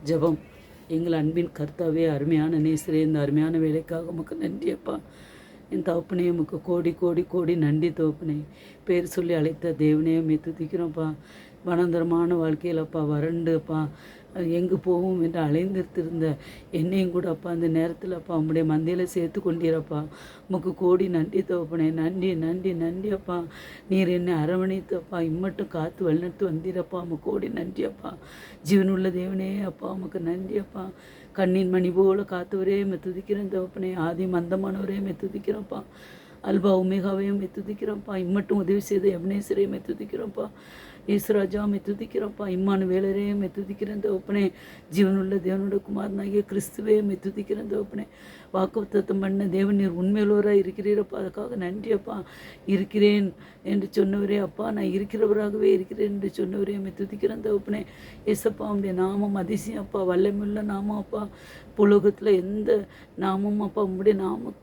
ஜெபம். எங்கள் அன்பின் கர்த்தாவே, அருமையான நேசரே, இந்த அருமையான வேலைக்காக உமக்கு நன்றி அப்பா. என் தகப்பனே, உமக்கு கோடி கோடி கோடி நன்றி தகப்பனே. பேர் சொல்லி அழைத்த தேவனே, உம்மை துதிக்கிறோம்ப்பா. வனாந்தரமான வாழ்க்கையில் அப்பா, வறண்டு அப்பா, எங்கு போவோம் என்று அலைந்திருந்த என்னையும் கூட அப்பா அந்த நேரத்தில் அப்பா உம்முடைய மந்தையில் சேர்த்து கொண்டீரப்பா. உமக்கு கோடி நன்றி தகப்பனே. நன்றி நன்றி நன்றி அப்பா. நீர் என்னை அரவணைத்து அப்பா இம்மட்டும் காத்து வழிநடத்து வந்தீரப்பா. உமக்கு கோடி நன்றி அப்பா. ஜீவனுள்ள தேவனே அப்பா, உமக்கு நன்றி அப்பா. கண்ணின் மணி போல காத்தவரே மெ துதிக்கிறேன் தகப்பனே. ஆதி மந்தமானவரே மெ துதிக்கிறோம்ப்பா. அல்பா உமேகாவையும் மெ துதிக்கிறோம்ப்பா. இம்மட்டும் உதவி செய்த எபனேசரையும் மெ துதிக்கிறோம்ப்பா. ஈஸ்வராஜா மெ துதிக்கிறோம்ப்பா. இம்மானு வேலரே மெ துதிக்கிறேன் தகப்பனே. ஜீவனுள்ள தேவனுடைய குமாரனாகிய கிறிஸ்துவே மெ துதிக்கிறேன் தகப்பனே. வாக்குத்தத்தம் பண்ண தேவன் நீர் உண்மையுள்ளவராக இருக்கிறீரப்பா. அதுக்காக நன்றி அப்பா. இருக்கிறேன் என்று சொன்னவரே அப்பா, நான் இருக்கிறவராகவே இருக்கிறேன் என்று சொன்னவரே மெ துதிக்கிறேன் தகப்பனே. ஏசப்பா உம்முடைய நாமம் அதிசயம் அப்பா, வல்லமையுள்ள நாமம் அப்பா. புலோகத்தில் எந்த நாமம் அப்பா உம்முடைய நாமம்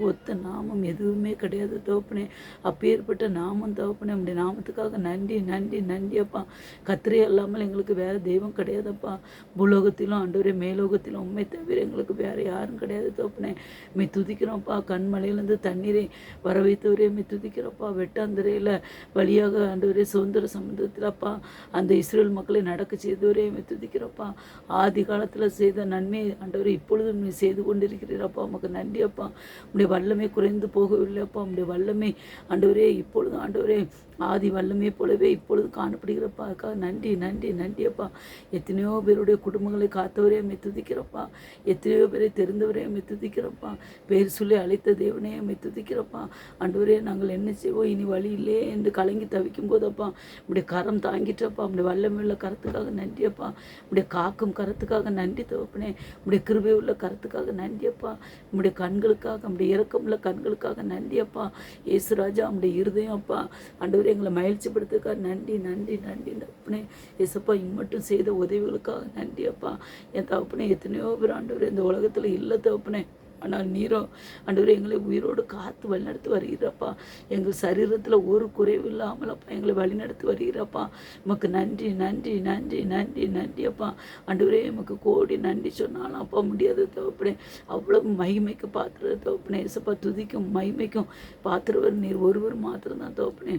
ஒத்த நாமம் எதுவுமே கிடையாது தகப்பனே. அப்பேற்பட்ட நாமம் தகப்பனே. உம்முடைய நாமத்துக்காக நன்றி நன்றி நன்றி அப்பா. கத்திரே அல்லாமல் எங்களுக்கு வேறு தெய்வம் கிடையாதப்பா. பூலோகத்திலும் ஆண்டவரே மேலோகத்திலும் உண்மை தவிர எங்களுக்கு வேறு யாரும் கிடையாது தகப்பனே. மெ துதிக்கிறோம்ப்பா. கண்மலையிலேருந்து தண்ணீரை வர வைத்தவரே மெ துதிக்கிறோம்ப்பா. வெட்டாந்தரையில் வழியாக ஆண்டவரே சுதந்திர சமுதிரத்தில் அப்பா அந்த இஸ்ரேல் மக்களை நடக்க செய்தவரே மெ துதிக்கிறோம்ப்பா. ஆதி காலத்தில் செய்த நன்மை ஆண்டவரே இப்பொழுதும் நீ செய்து கொண்டிருக்கிறீரப்பா. உமக்கு நன்றி அப்பா. உம்முடைய வல்லமை குறைந்து போகவில்லை அப்பா. உம்முடைய வல்லமை ஆண்டவரே இப்பொழுது ஆண்டவரே ஆதி வல்லமை போலவே இப்பொழுது காணப்படுகிறப்பா. அதுக்காக நன்றி நன்றி நன்றி அப்பா. எத்தனையோ பேருடைய குடும்பங்களை காத்தவரே மெ துதிக்கிறப்பா. எத்தனையோ பேரை தெரிந்தவரே மெ துதிக்கிறப்பா. பேர் சொல்லி அழைத்த தேவனே மெ துதிக்கிறப்பா. ஆண்டவரே நாங்கள் என்ன செய்வோம் இனி வழி இல்லையே என்று கலங்கி தவிக்கும் போதப்பா உம்முடைய கரம் தாங்கிட்டப்பா. உம்முடைய வல்லமை உள்ள கரத்துக்காக நன்றி அப்பா. உம்முடைய காக்கும் கரத்துக்காக நன்றி தகப்பனே. உம்முடைய கிருபை உள்ள கரத்துக்காக நன்றி அப்பா. உம்முடைய கண்களுக்காக உம்முடைய இரக்கமுள்ள கண்களுக்காக நன்றி அப்பா. இயேசுராஜா உம்முடைய இருதயம் அப்பா ஆண்டவரே எங்களை மகிழ்ச்சிப்படுத்துக்காக நன்றி நன்றி நன்றி தகப்பனே. ஏசப்பா இம்மட்டும் செய்த உதவிகளுக்காக நன்றி அப்பா. என் தகப்பனே எத்தனையோ பேர் ஆண்டவரே இந்த உலகத்தில் இல்லை தகப்பனே. ஆனால் நீரோ ஆண்டவரே எங்களை உயிரோடு காத்து வழிநடத்தி வருகிறப்பா. எங்கள் சரீரத்தில் ஒரு குறைவு இல்லாமல் அப்பா எங்களை வழிநடத்தி வருகிறப்பா. உமக்கு நன்றி நன்றி நன்றி நன்றி நன்றி அப்பா. ஆண்டவரே உமக்கு கோடி நன்றி சொன்னாலும் அப்பா முடியாது தகப்பனே. அவ்வளவு மகிமைக்கு பாத்திர தகப்பனே. ஏசப்பா துதிக்கும் மகிமைக்கும் பாத்திரவர் நீர் ஒருவர் மாத்திரம்தான் தகப்பனே.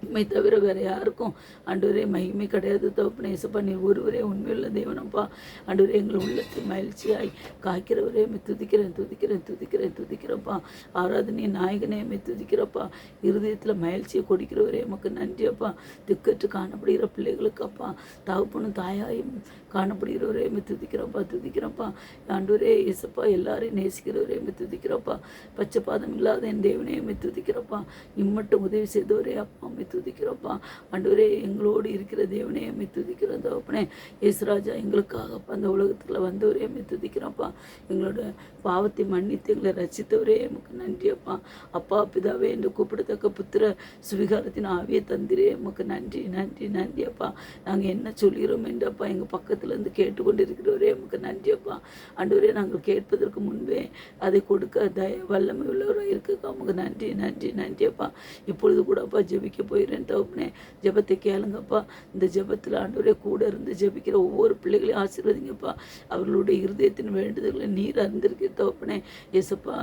உண்மை தவிர வேறு யாருக்கும் ஆண்டவரே மகிமை கிடையாது தகப்பனே. ஏசப்பா நீர் ஒருவரே உண்மையுள்ள தேவனப்பா. ஆண்டவரே எங்கள் உள்ளத்தை மகிழ்ச்சியாய் காய்க்கிறவரே மெ துதிக்கிறேன் துதிக்கிறேன் துதிக்கிறேன் துதிக்கிறப்பா. ஆராதனை நாயகனே மெ துதிக்கிறப்பா. இருதயத்தில் மகிழ்ச்சியை கொடுக்கிறவரே எமக்கு நன்றி அப்பா. திக்கற்று காணப்படுகிற பிள்ளைகளுக்கு அப்பா தகப்பனும் தாயாயும் காணப்படுகிறவரே மெ துதிக்கிறப்பா துதிக்கிறப்பா. ஆண்டவரே ஏசப்பா எல்லாரையும் நேசிக்கிறவரே மெ துதிக்கிறப்பா. பச்சை பாதம் இல்லாத என் தேவனே மெ துதிக்கிறப்பா. இம்மட்டும் உதவி செய்தவரே அப்பா மெ துதிக்கிறப்பா. ஆண்டவரே எங்களோடு இருக்கிற தேவனே மெ துதிக்கிற தகப்பனே. இயேசுராஜா எங்களுக்காக அந்த உலகத்தில் வந்தவரே மெ துதிக்கிறப்பா. எங்களோட பாவத்தை மன்னித்து எங்களை ரசித்தவரே எமக்கு நன்றி அப்பா. அப்பா பிதாவே என்று கூப்பிடத்தக்க புத்திர சுவிகாரத்தின் ஆவியை தந்திரே எமக்கு நன்றி நன்றி நன்றி அப்பா. நாங்கள் என்ன சொல்கிறோம் என்று அப்பா எங்கள் பக்கத்துலேருந்து கேட்டுக்கொண்டு இருக்கிறவரே எமக்கு நன்றி அப்பா. ஆண்டவரே நாங்கள் கேட்பதற்கு முன்பே அதை கொடுக்க வல்லமை உள்ளவராக இருக்க நமக்கு நன்றி நன்றி நன்றி அப்பா. இப்பொழுது கூட அப்பா ஜெபிக்க போயிடுறேன் தகப்பனே. ஜெபத்தை கேளுங்கப்பா. இந்த ஜெபத்தில் ஆண்டவரே கூட இருந்து ஜெபிக்கிற ஒவ்வொரு பிள்ளைகளையும் ஆசீர்வதிங்கப்பா. அவர்களுடைய இருதயத்தின் வேண்டுதல்களை நீர் அறிந்திருக்கிற தகப்பனே. ஏசப்பா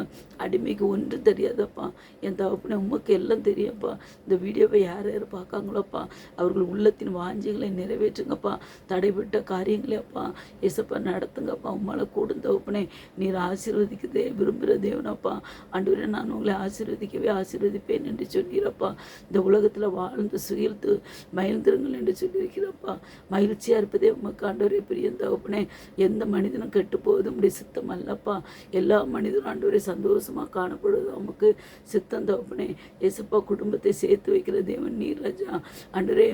அடிமைக்கு ஒன்று தெரியாதப்பா. என் தகப்பனே உமக்கு எல்லாம் தெரியும்ப்பா. இந்த வீடியோவை யார் யார் பார்க்காங்களோப்பா அவர்கள் உள்ளத்தின் வாஞ்சிகளை நிறைவேற்றுங்கப்பா. தடைபட்ட காரியங்களே அப்பா ஏசப்பா நடத்துங்கப்பா. உம்மால கூடும் தகப்பனே. நீர் ஆசீர்வதிக்கதே விரும்புகிற தேவனப்பா. ஆண்டவரே நான் உங்களை ஆசீர்வதிக்கவே ஆசீர்வதிப்பேன் என்று சொல்கிறப்பா. இந்த உலகத்தில் வாழ்ந்து சுகிழ்த்து மகிழ்ந்திருங்கள் என்று சொல்லியிருக்கிறப்பா. மகிழ்ச்சியாக இருப்பதே உமக்கு ஆண்டவரே பிரியம் தகப்பனே. எந்த மனிதனும் கெட்டு போவது உடைய சித்தம் அல்லப்பா. எல்லா மனிதனும் ஆண்டவரே சந்தோஷமாக காணப்படுவது உமக்கு சித்தம் தகப்பனே. ஏசப்பா குடும்பத்தை சேர்த்து வைக்கிற தேவன் நீர் ராஜா. ஆண்டவரே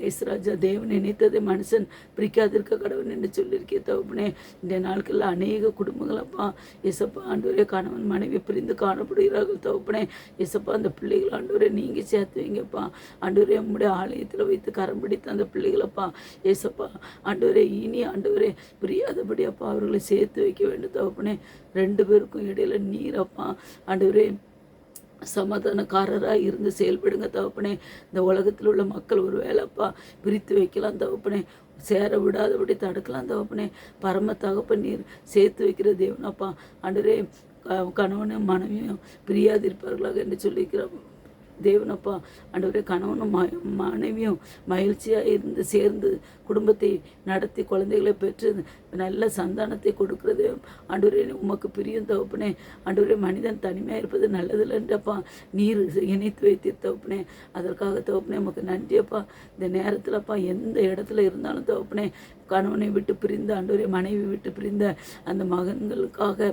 ஏசுராஜா தேவன் நினைத்ததை மனுஷன் பிரிக்காதிருக்க கடவுள் என்று சொல்லியிருக்கே தகப்பனே. இந்த நாட்களில் அநேக குடும்பங்களப்பா ஏசப்பா ஆண்டவரே கணவன் மனைவி பிரிந்து காணப்படுகிறார்கள் தகப்பனே. ஏசப்பா அந்த பிள்ளைகள் ஆண்டவரே நீங்கள் சேர்த்து வைங்கப்பா. ஆண்டவரே உம்முடைய ஆலயத்தில் வைத்து கரம் பிடித்த அந்த பிள்ளைகளப்பா ஏசப்பா ஆண்டவரே இனி ஆண்டவரே பிரியாதபடி அப்பா அவர்களை சேர்த்து வைக்க வேண்டும் தகப்பனே. ரெண்டு பேருக்கும் இடையில நீரப்பா ஆண்டவரே சமாதானக்காரராக இருந்து செயல்படுங்க தகப்பனே. இந்த உலகத்தில் உள்ள மக்கள் ஒரு வேலைப்பா பிரித்து வைக்கலாம் தகப்பனே. சேர விடாதபடி தடுக்கலாம் தகப்பனே. பரம தகப்பன் நீர் சேர்த்து வைக்கிற தேவனப்பா. ஆண்டவரே கணவனும் மனைவியும் பிரியாதிருப்பார்களாக என்று சொல்லியிருக்கிறோம் தேவனப்பா. ஆண்டவரே கணவனும் மனைவியும் மகிழ்ச்சியாக இருந்து சேர்ந்து குடும்பத்தை நடத்தி குழந்தைகளை பெற்று நல்ல சந்தானத்தை கொடுக்கிறது ஆண்டவரே உமக்கு பிரியும் தகப்பனே. ஆண்டவரே மனிதன் தனிமையாக இருப்பது நல்லதில்லைன்றப்பா நீர் இணைத்து வைத்தீர் தகப்பனே. அதற்காக தகப்பனே உமக்கு நன்றியப்பா. இந்த நேரத்தில்ப்பா எந்த இடத்துல இருந்தாலும் தகப்பனே கணவனை விட்டு பிரிந்த ஆண்டவரே மனைவி விட்டு பிரிந்த அந்த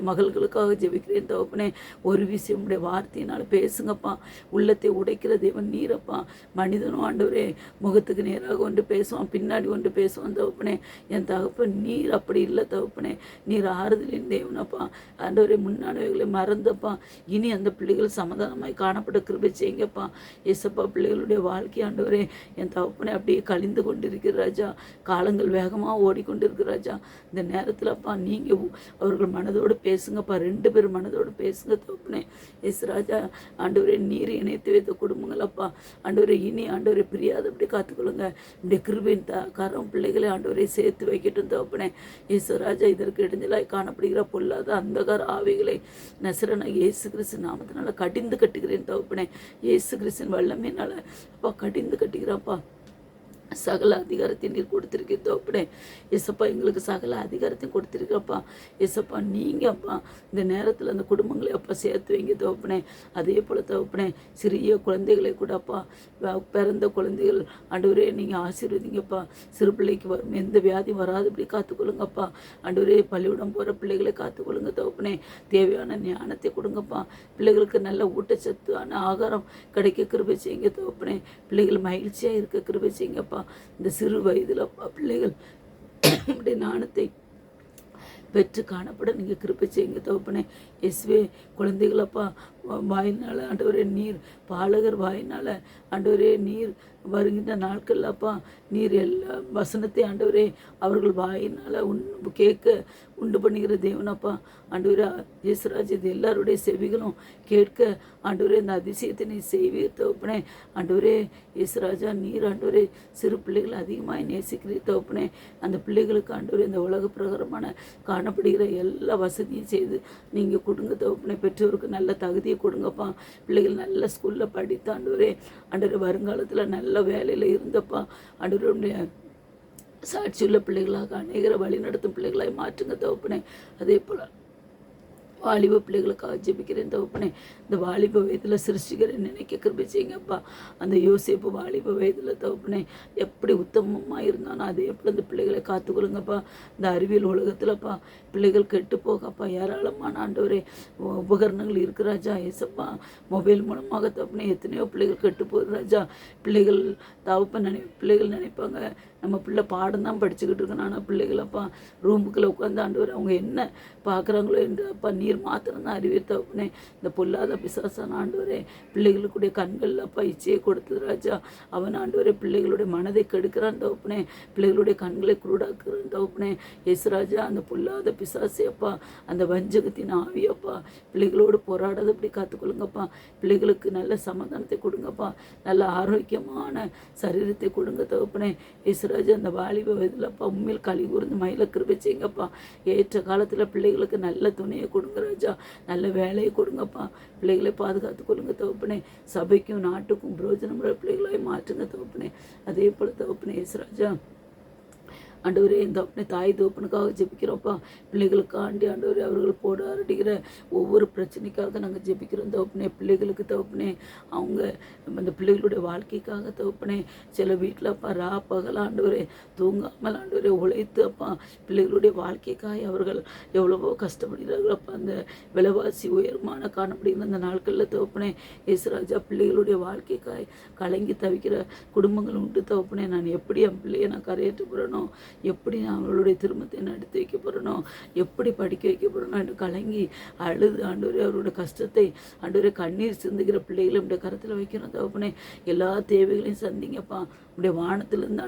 மகள்களுக்காக ஜெபிக்கிறேன் தகப்பனே. ஒரு விஷயம் உடைய வார்த்தையினால் பேசுங்கப்பா. உள்ளத்தை உடைக்கிற தேவன் நீரப்பா. மனிதனும் ஆண்டவரே முகத்துக்கு நேராக ஒன்று பேசுவான், பின்னாடி ஒன்று பேசுவான் தகப்பனே. என் தகப்பன் நீர் அப்படி இல்லை தகப்பனே. நீர் ஆறுதலின் தேவனப்பா. ஆண்டவரே முன்னாடிகளை மறந்தப்பா. இனி அந்த பிள்ளைகள் சமாதானமாய் காணப்பட கிருபை செய்யுங்கப்பா. ஏசப்பா பிள்ளைகளுடைய வாழ்க்கை ஆண்டவரே என் தகப்பனே அப்படியே கழிந்து கொண்டிருக்கிற ராஜா. காலங்கள் வேகமாக ஓடிக்கொண்டிருக்கு ராஜா. இந்த நேரத்தில்ப்பா நீங்கள் அவர்கள் மனதோடு பேசுங்கப்பா. 2 பேர் மனதோடு பேசுங்க தகப்பனே. எஸ் ராஜா ஆண்டவரே நீர் இணைத்து வைத்த குடும்பங்களப்பா. ஆண்டவரே இனி ஆண்டவரை பிரியாதபடி காத்துக்கொள்ளுங்க. இந்த கிருபையின் கரம் பிள்ளைகளை ஆண்டவரை சேர்த்து வைக்கட்டும் தகப்பனே. இயேசு ராஜா இதற்கு இடைஞ்சலாய் காணப்படுகிற பொல்லாத அந்தகார ஆவிகளை நசரேயனாகிய இயேசு கிறிஸ்து நாமத்தினால கடிந்து கட்டுகிறேன் தகப்பனே. இயேசு கிறிஸ்தின் வல்லமையினால அப்பா கடிந்து கட்டுகிறாப்பா. சகல அதிகாரத்தையும் நீர் கொடுத்துருக்கீங்க தகப்பனே. எசப்பா எங்களுக்கு சகல அதிகாரத்தையும் கொடுத்துருக்கப்பா. எசப்பா நீங்கள் அப்பா இந்த நேரத்தில் அந்த குடும்பங்களை அப்பா சேர்த்து வைங்க தகப்பனே. அதே போல் தகப்பனே சிறிய குழந்தைகளை கூட அப்பா பிறந்த குழந்தைகள் ஆண்டவரே நீங்கள் ஆசீர்வதிங்கப்பா. சிறு பிள்ளைக்கு வரும் எந்த வியாதியும் வராதபடி காத்துக்கொள்ளுங்கப்பா. ஆண்டவரே பள்ளிக்கூடம் போகிற பிள்ளைகளை காத்துக்கொள்ளுங்க தகப்பனே. தேவையான ஞானத்தை கொடுங்கப்பா. பிள்ளைகளுக்கு நல்ல ஊட்டச்சத்தான ஆகாரம் கிடைக்க கிருபை செய்யுங்க தகப்பனே. பிள்ளைகள் மகிழ்ச்சியாக இருக்க கிருபை செய்யுங்கப்பா. இந்த சிறு வயதில் அப்பா பிள்ளைகள் உடைய ஞானத்தை பெற்று காணப்பட நீங்கள் கிருபை செய்யுங்க தகப்பனே. எஸ்வே குழந்தைகளப்பா வாயினால் ஆண்டவரே நீர் பாலகர் வாயினால் ஆண்டவரே நீர் வருகின்ற நாட்கள் அப்பா நீர் எல்லா வசனத்தை ஆண்டவரே அவர்கள் வாயினால் கேட்க உண்டு பண்ணுகிற தேவனப்பா. ஆண்டவரே இயேசுராஜ் இது எல்லாருடைய செவிகளும் கேட்க ஆண்டவரே இந்த அதிசயத்தை நீ செய்வீர் தகப்பனே. ஆண்டவரே இயேசுராஜா நீர் ஆண்டவரே சிறு பிள்ளைகளை அதிகமாக நேசிக்கிறீர் தகப்பனே. அந்த பிள்ளைகளுக்கு ஆண்டவரே இந்த உலக பிரகாரமான காணப்படுகிற எல்லா வசதியும் செய்து நீங்கள் கொடுங்க தகப்பனே. பெற்றோருக்கு நல்ல தகுதியை கொடுங்கப்பா. பிள்ளைகள் நல்ல ஸ்கூலில் படித்து ஆண்டவரே வருங்காலத்தில் நல்ல வேலையில் இருந்தப்பா ஆண்டவருடைய சாட்சியுள்ள பிள்ளைகளாக அநேகரை வழி நடத்தும் பிள்ளைகளாய் மாற்றுங்க தகப்பனே. அதே போல் வாலிப பிள்ளைகளுக்காக ஜெபிக்கிறேன் தகப்பனே. இந்த வாலிப வயதில் சிருஷ்டிக்கிறேன் நினைக்க கிருபை செய்யுங்கப்பா. அந்த யோசேப்பு வாலிப வயதில் தகப்பனே எப்படி உத்தமமாக இருந்தானோ அதே போல் இந்த பிள்ளைகளை காத்துக்கொள்ளுங்கப்பா. இந்த அறிவியல் உலகத்தில்ப்பா பிள்ளைகள் கெட்டு போகப்பா ஏராளமான ஆண்டவரே உபகரணங்கள் இருக்கு ராஜா. ஏசப்பா மொபைல் மூலமாக தகப்பனே எத்தனையோ பிள்ளைகள் கெட்டு போகுது ராஜா. பிள்ளைகள் பிள்ளைகள் நினைப்பாங்க நம்ம பிள்ளை பாடம் தான் படிச்சுக்கிட்டு இருக்கணும். ஆனால் பிள்ளைகளப்பா ரூமுக்குள்ளே உட்காந்து ஆண்டவர் அவங்க என்ன பார்க்குறாங்களோ என்று அப்பா நீர் மாத்திரம் தான் அறிவியல் தகப்பனே. இந்த பொல்லாத பிசாசான ஆண்டவரே பிள்ளைகளுக்குடைய கண்கள் அப்பா இச்சையை கொடுத்தது ராஜா. அவன் ஆண்டவரே பிள்ளைகளுடைய மனதை கெடுக்கிறான் தகப்பனே. பிள்ளைகளுடைய கண்களை குருடாக்குறான் தகப்பனே. இயேசுராஜா அந்த பொல்லாத பிசாசை அப்பா அந்த வஞ்சகத்தின் ஆவியப்பா பிள்ளைகளோடு போராடாதபடி காத்துக்கொள்ளுங்கப்பா. பிள்ளைகளுக்கு நல்ல சமாதானத்தை கொடுங்கப்பா. நல்ல ஆரோக்கியமான சரீரத்தை கொடுங்க தகப்பனே. இயேசுராஜா அந்த வாலிப வயதில்ப்பா உண்மையில் களி கூர்ந்து மயில கிருபை செய்யுங்கப்பா. ஏற்ற காலத்தில் பிள்ளைகளுக்கு நல்ல துணையை கொடுங்க ராஜா. நல்ல வேலையை கொடுங்கப்பா. பிள்ளைகளை பாதுகாத்து கொள்ளுங்க தகப்பனே. சபைக்கும் நாட்டுக்கும் பிரயோஜனமுள்ள பிள்ளைகளாய் மாற்றுங்க தகப்பனே. அதே போல் தகப்பனே இயேசுராஜா ஆண்டவரே இந்த அப்பனே தாய் தோப்பனுக்காக ஜெபிக்கிறோம்ப்பா. பிள்ளைகளுக்கு ஆண்டவரே அவர்கள் போராடுகிற ஒவ்வொரு பிரச்சனைக்காக நாங்கள் ஜெபிக்கிறோம் தகப்பனே. பிள்ளைகளுக்கு தகப்பனே அவங்க அந்த பிள்ளைகளுடைய வாழ்க்கைக்காக தகப்பனே சில வீட்டில் அப்பா பகல் ஆண்டவரே தூங்காமல் ஆண்டவரே உழைத்து அப்பா பிள்ளைகளுடைய வாழ்க்கைக்காக அவர்கள் எவ்வளவோ கஷ்டப்படுகிறார்களப்பா. அந்த விலைவாசி உயரமான காணப்படுகிற அந்த நாட்களில் தகப்பனே இயேசுராஜா பிள்ளைகளுடைய வாழ்க்கைக்காய் கலங்கி தவிக்கிற குடும்பங்கள் உண்டு தகப்பனே. நான் எப்படி என் பிள்ளையை நான் கரையேற்ற போகிறேனோ, எப்படி நான் அவர்களுடைய திருமணத்தை நடத்தி வைக்க போகிறனோ, எப்படி படிக்க வைக்க போகிறனோ என்று கலங்கி அழுது ஆண்டவரே அவருடைய கஷ்டத்தை ஆண்டவரே கண்ணீர் சிந்துகிற பிள்ளைகளை உடைய கருத்தில் வைக்கணும் தகப்பனே. எல்லா தேவைகளையும் சந்திங்கப்பா. உடைய வானத்திலிருந்து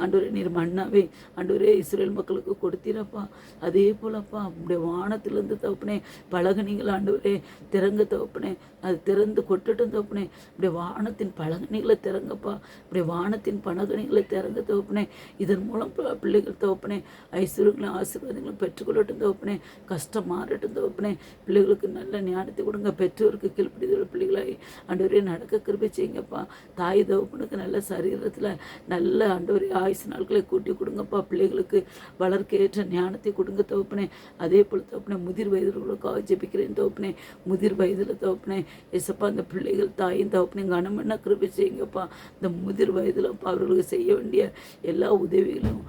ஆண்டவரே நீர் மண்ணாவே ஆண்டவரே இஸ்ரேல் மக்களுக்கு கொடுத்தீரப்பா. அதே போலப்பா உடைய வானத்திலிருந்து தகப்பனே பலகணிகள் ஆண்டவரே திறங்க தகப்பனே. அது திறந்து கொட்டட்டும் தகப்பனே. உடைய வானத்தின் பலகணிகளை திறங்கப்பா. உடைய வானத்தின் பலகணிகளை திறங்க தகப்பனே. இதன் மூலம் பிள்ளைகள் தகப்பனே ஐஸ்வர்யங்களும் ஆசீர்வாதங்களும் பெற்றுக்கொள்ளட்டும் தகப்பனே. கஷ்டம் மாறட்டும் தகப்பனே. பிள்ளைகளுக்கு நல்ல ஞானத்தை கொடுங்க. பெற்றோருக்கு கீழ்ப்படிதல் பிள்ளைகளாய் ஆண்டவரே நடக்க கிருபை செய்யுங்கப்பா. தாய் தகப்பனுக்கு நல்ல சரீரத்தில் நல்ல ஆண்டவரே ஆயுசு நாட்களை கூட்டி கொடுங்கப்பா. பிள்ளைகளுக்கு வளர்க்க ஏற்ற ஞானத்தை கொடுங்க தகப்பனே. அதே போல் தகப்பனே முதிர் வயதுகளுக்காக ஜெபிக்கிறேன் தகப்பனே. முதிர் வயதில் தகப்பனே ஏசப்பா அந்த பிள்ளைகள் தாயும் தகப்பனையும் கனம் பண்ண கிருபை செய்யுங்கப்பா. இந்த முதிர் வயதில் அவர்களுக்கு செய்ய வேண்டிய எல்லா உதவிகளும்